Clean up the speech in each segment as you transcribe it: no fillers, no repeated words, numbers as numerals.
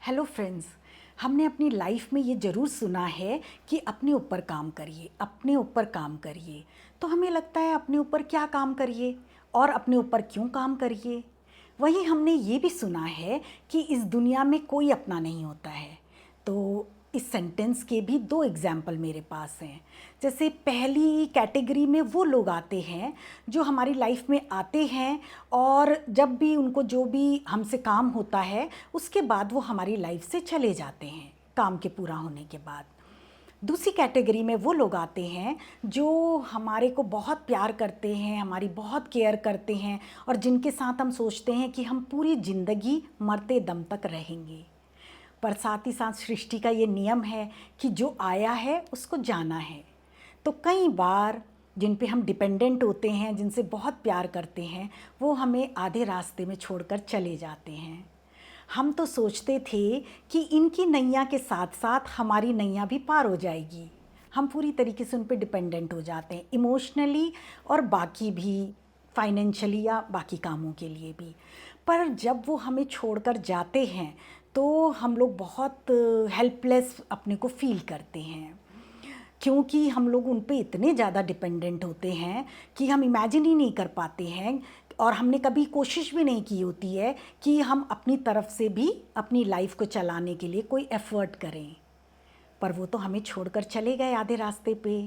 Hello friends. हमने अपनी life में ये ज़रूर सुना है कि अपने ऊपर काम करिए, अपने ऊपर काम करिए। तो हमें लगता है अपने ऊपर क्या काम करिए और अपने ऊपर क्यों काम करिए। वहीं हमने ये भी सुना है कि इस दुनिया में कोई अपना नहीं होता है। तो इस सेंटेंस के भी दो एग्जाम्पल मेरे पास हैं। जैसे पहली कैटेगरी में वो लोग आते हैं जो हमारी लाइफ में आते हैं और जब भी उनको जो भी हमसे काम होता है उसके बाद वो हमारी लाइफ से चले जाते हैं काम के पूरा होने के बाद। दूसरी कैटेगरी में वो लोग आते हैं जो हमारे को बहुत प्यार करते हैं, हमारी बहुत केयर करते हैं और जिनके साथ हम सोचते हैं कि हम पूरी ज़िंदगी मरते दम तक रहेंगे। पर साथ ही साथ सृष्टि का ये नियम है कि जो आया है उसको जाना है। तो कई बार जिन पे हम डिपेंडेंट होते हैं, जिनसे बहुत प्यार करते हैं, वो हमें आधे रास्ते में छोड़कर चले जाते हैं। हम तो सोचते थे कि इनकी नैया के साथ साथ हमारी नैया भी पार हो जाएगी। हम पूरी तरीके से उन पे डिपेंडेंट हो जाते हैं, इमोशनली और बाकी भी, फाइनेंशियली या बाकी कामों के लिए भी। पर जब वो हमें छोड़कर जाते हैं तो हम लोग बहुत हेल्पलेस अपने को फील करते हैं, क्योंकि हम लोग उन पे इतने ज़्यादा डिपेंडेंट होते हैं कि हम इमेजिन ही नहीं कर पाते हैं और हमने कभी कोशिश भी नहीं की होती है कि हम अपनी तरफ से भी अपनी लाइफ को चलाने के लिए कोई एफ़र्ट करें। पर वो तो हमें छोड़कर चले गए आधे रास्ते पे।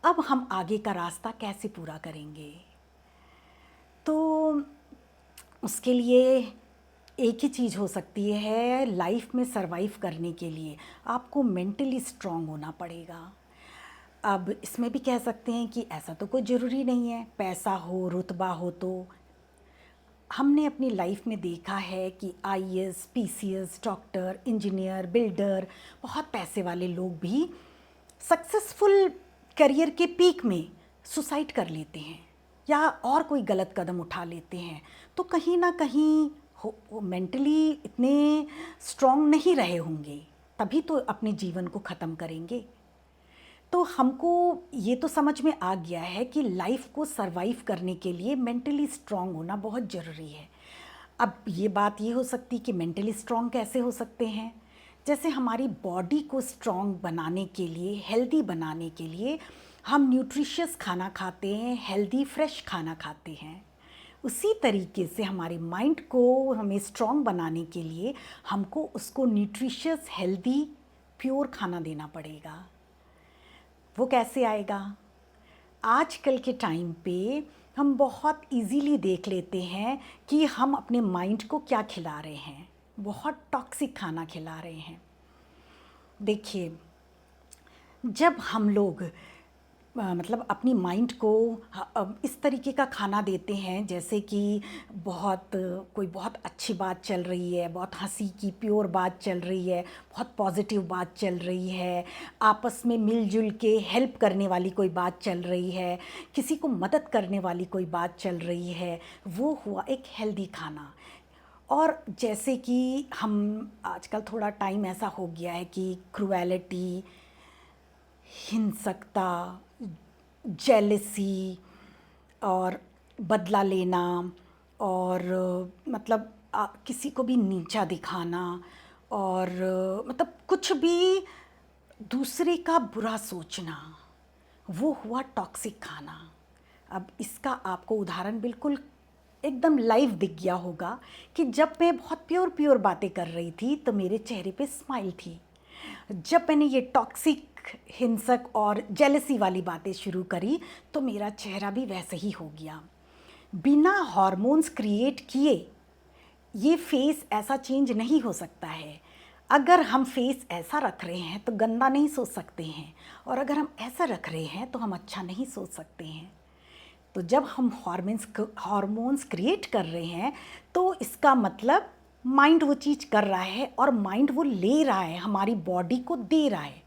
अब हम आगे का रास्ता कैसे पूरा करेंगे? तो उसके लिए एक ही चीज़ हो सकती है, लाइफ में सरवाइव करने के लिए आपको मेंटली स्ट्रांग होना पड़ेगा। अब इसमें भी कह सकते हैं कि ऐसा तो कोई ज़रूरी नहीं है, पैसा हो, रुतबा हो। तो हमने अपनी लाइफ में देखा है कि IAS, PCS, doctor, engineer, builder, बहुत पैसे वाले लोग भी सक्सेसफुल करियर के पीक में सुसाइड कर लेते हैं या और कोई गलत कदम उठा लेते हैं। तो कहीं ना कहीं वो मेंटली इतने स्ट्रांग नहीं रहे होंगे, तभी तो अपने जीवन को ख़त्म करेंगे। तो हमको ये तो समझ में आ गया है कि लाइफ को सरवाइव करने के लिए मेंटली स्ट्रांग होना बहुत ज़रूरी है। अब ये बात ये हो सकती कि मेंटली स्ट्रांग कैसे हो सकते हैं। जैसे हमारी बॉडी को स्ट्रांग बनाने के लिए, हेल्दी बनाने के लिए हम न्यूट्रिशियस खाना खाते हैं, हेल्दी फ्रेश खाना खाते हैं। उसी तरीके से हमारे माइंड को हमें स्ट्रांग बनाने के लिए हमको उसको न्यूट्रिशियस, हेल्दी, प्योर खाना देना पड़ेगा। वो कैसे आएगा? आजकल के टाइम पे हम बहुत इजीली देख लेते हैं कि हम अपने माइंड को क्या खिला रहे हैं। बहुत टॉक्सिक खाना खिला रहे हैं। देखिए, जब हम लोग मतलब अपनी माइंड को इस तरीके का खाना देते हैं जैसे कि बहुत कोई बहुत अच्छी बात चल रही है, बहुत हंसी की प्योर बात चल रही है, बहुत पॉजिटिव बात चल रही है, आपस में मिलजुल के हेल्प करने वाली कोई बात चल रही है, किसी को मदद करने वाली कोई बात चल रही है, वो हुआ एक हेल्दी खाना। और जैसे कि हम आजकल थोड़ा टाइम ऐसा हो गया है कि क्रुएलिटी, हिंसकता, जेलसी और बदला लेना और मतलब किसी को भी नीचा दिखाना और मतलब कुछ भी दूसरे का बुरा सोचना, वो हुआ टॉक्सिक खाना। अब इसका आपको उदाहरण बिल्कुल एकदम लाइव दिख गया होगा कि जब मैं बहुत प्योर प्योर बातें कर रही थी तो मेरे चेहरे पे स्माइल थी। जब मैंने ये टॉक्सिक, हिंसक और जेलसी वाली बातें शुरू करी तो मेरा चेहरा भी वैसे ही हो गया। बिना हार्मोन्स क्रिएट किए ये फेस ऐसा चेंज नहीं हो सकता है। अगर हम फेस ऐसा रख रहे हैं तो गंदा नहीं सोच सकते हैं, और अगर हम ऐसा रख रहे हैं तो हम अच्छा नहीं सोच सकते हैं। तो जब हम हार्मोन्स क्रिएट कर रहे हैं तो इसका मतलब माइंड वो चीज़ कर रहा है और माइंड वो ले रहा है, हमारी बॉडी को दे रहा है।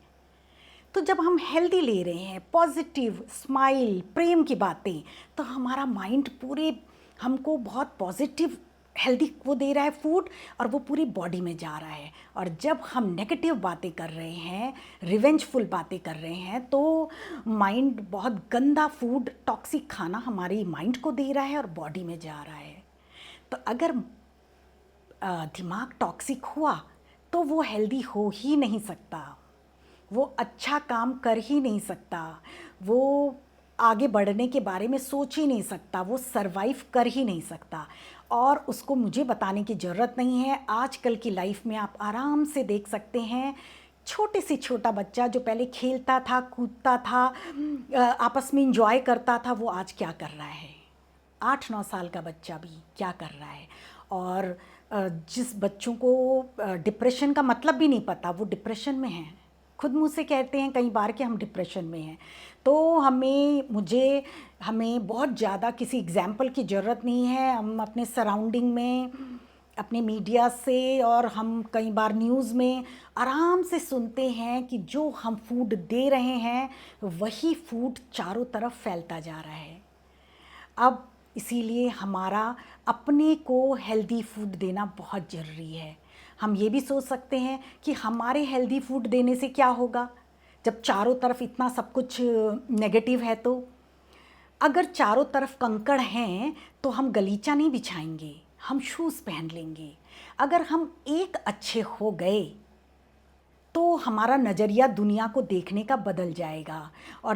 तो जब हम हेल्दी ले रहे हैं, पॉजिटिव, स्माइल, प्रेम की बातें, तो हमारा माइंड पूरे हमको बहुत पॉजिटिव हेल्दी वो दे रहा है फूड और वो पूरी बॉडी में जा रहा है। और जब हम नेगेटिव बातें कर रहे हैं, रिवेंजफुल बातें कर रहे हैं, तो माइंड बहुत गंदा फूड, टॉक्सिक खाना हमारी माइंड को दे रहा है और बॉडी में जा रहा है। तो अगर दिमाग टॉक्सिक हुआ तो वो हेल्दी हो ही नहीं सकता, वो अच्छा काम कर ही नहीं सकता, वो आगे बढ़ने के बारे में सोच ही नहीं सकता, वो सरवाइव कर ही नहीं सकता। और उसको मुझे बताने की ज़रूरत नहीं है, आजकल की लाइफ में आप आराम से देख सकते हैं, छोटे से छोटा बच्चा जो पहले खेलता था, कूदता था, आपस में इंजॉय करता था, वो आज क्या कर रहा है? 8-9 साल का बच्चा भी क्या कर रहा है? और जिस बच्चों को डिप्रेशन का मतलब भी नहीं पता, वो डिप्रेशन में हैं, खुद मुझसे कहते हैं कई बार कि हम डिप्रेशन में हैं। तो हमें बहुत ज़्यादा किसी एग्जाम्पल की ज़रूरत नहीं है, हम अपने सराउंडिंग में, अपने मीडिया से, और हम कई बार न्यूज़ में आराम से सुनते हैं कि जो हम फूड दे रहे हैं वही फूड चारों तरफ फैलता जा रहा है। अब इसीलिए हमारा अपने को हेल्दी फूड देना बहुत ज़रूरी है। हम ये भी सोच सकते हैं कि हमारे हेल्दी फूड देने से क्या होगा, जब चारों तरफ इतना सब कुछ नेगेटिव है। तो अगर चारों तरफ कंकड़ हैं तो हम गलीचा नहीं बिछाएंगे, हम शूज़ पहन लेंगे। अगर हम एक अच्छे हो गए तो हमारा नज़रिया दुनिया को देखने का बदल जाएगा। और